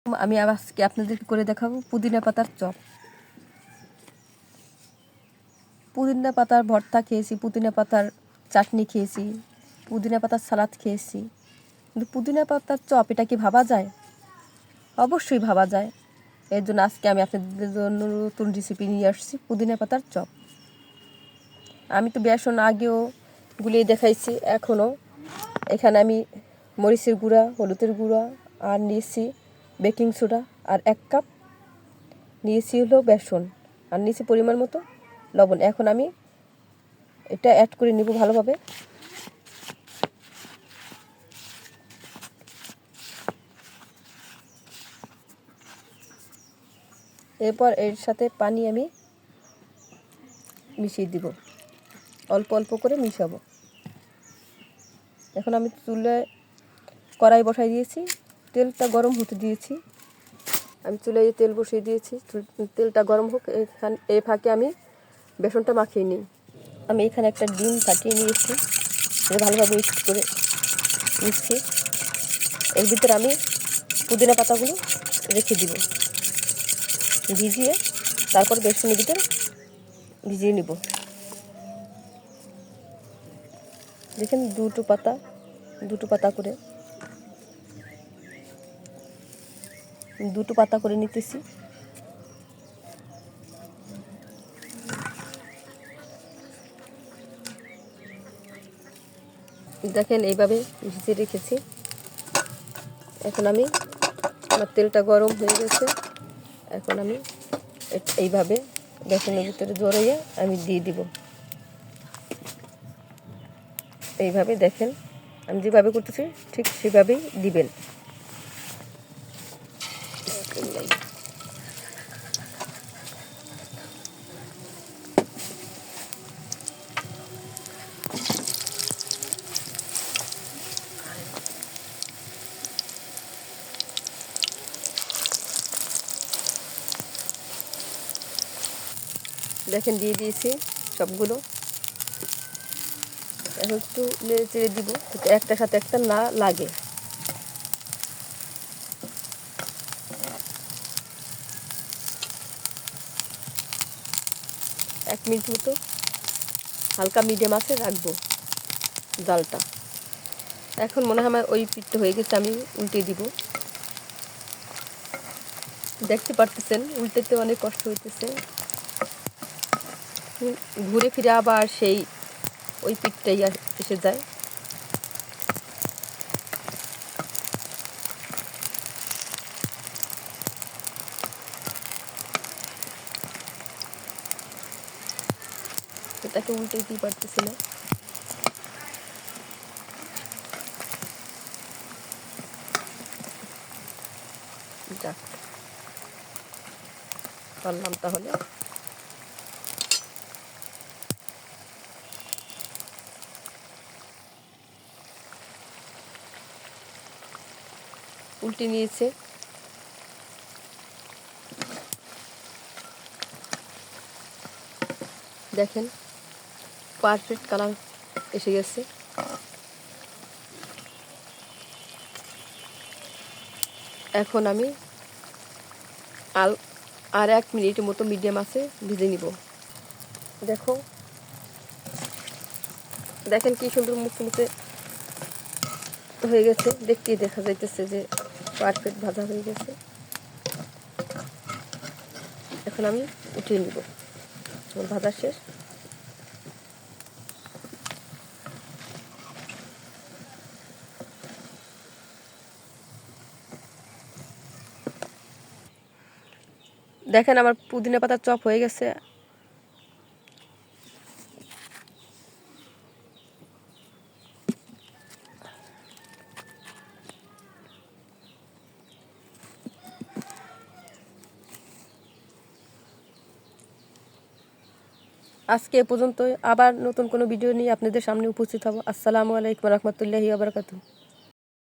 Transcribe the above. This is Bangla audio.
আমি আজকে আপনাদেরকে করে দেখাবো পুদিনা পাতার চপ। পুদিনা পাতার ভর্তা খেয়েছি, পুদিনা পাতার চাটনি খেয়েছি, পুদিনা পাতার সালাদ খেয়েছি, কিন্তু পুদিনা পাতার চপ এটা কি ভাবা যায়? অবশ্যই ভাবা যায়। এর জন্য আজকে আমি আপনাদের জন্য নতুন রেসিপি নিয়ে আসছি, পুদিনা পাতার চপ। আমি তো বেসন আগেও গুলিয়ে দেখাইছি, এখনও এখানে আমি মরিচের গুঁড়া, হলুদের গুঁড়া আর নিয়েছি বেকিং সোডা, আর 1 কাপ নিয়েছি হলো বেসন, আর নিয়েছি পরিমাণ মতো লবণ। এখন আমি এটা অ্যাড করে নিব ভালোভাবে। এরপর এর সাথে পানি আমি মিশিয়ে দিব, অল্প অল্প করে মিশাবো। এখন আমি চুলায় কড়াই বসাই দিয়েছি, তেলটা গরম হতে দিয়েছি। আমি চুলায় তেল বসিয়ে দিয়েছি, তেলটা গরম হোক। এই ফাঁকে আমি বেসনটা মাখিয়ে নিই। আমি এখানে একটা ডিম ফাটিয়ে নিয়েছি, ভালোভাবে মিক্স করে নিচ্ছি। এর ভিতরে আমি পুদিনা পাতাগুলো রেখে দিব ভিজিয়ে, তারপর বেসনের ভিতরে ভিজিয়ে নিব। দেখেন দুটো পাতা করে নিতেছি। দেখেন এইভাবে ভিজিয়ে রেখেছি। এখন আমার তেলটা গরম হয়ে গেছে। এখন আমি এইভাবে বেসনের ভিতরে জড়িয়ে আমি দিয়ে দিব। এইভাবে দেখেন আমি যেভাবে করতেছি ঠিক সেভাবেই দিবেন। দেখেন দিয়ে দিয়েছি সবগুলো। এখন একটু নেড়ে চেড়ে দিব, একটার সাথে একটা না লাগে। এক মিনিট মতো হালকা মিডিয়াম আঁচে রাখবো জালটা। এখন মনে হয় আমার ওই পিঠটা হয়ে গেছে, আমি উল্টে দিব। দেখতে পারতেছেন উল্টেতে অনেক কষ্ট হইতেছে, ঘুরে ফিরে আবার সেই ওই পিঠটাই এসে যায়। এটাকে উল্টেতেই পারতেছি না। যাক, পারলাম তাহলে। উল্টে নিয়েছে। দেখেন পারফেক্ট কালার এসে গেছে। এখন আমি আর 1 মিনিটের মতো মিডিয়াম আঁচে ভেজে নিব। দেখেন কি সুন্দর মুখে হয়ে গেছে, দেখতেই দেখা যাইতেছে যে পারফেক্ট ভাজা হয়ে গেছে। এখন আমি উঠিয়ে নিব, ভাজা শেষ। দেখেন আমার পুদিনা পাতার চপ হয়ে গেছে। আজকে এ পর্যন্তই, আবার নতুন কোনো ভিডিও নিয়ে আপনাদের সামনে উপস্থিত হব। আসসালামু আলাইকুম রহমতুল্লাহি ওয়া বারাকাতুহু।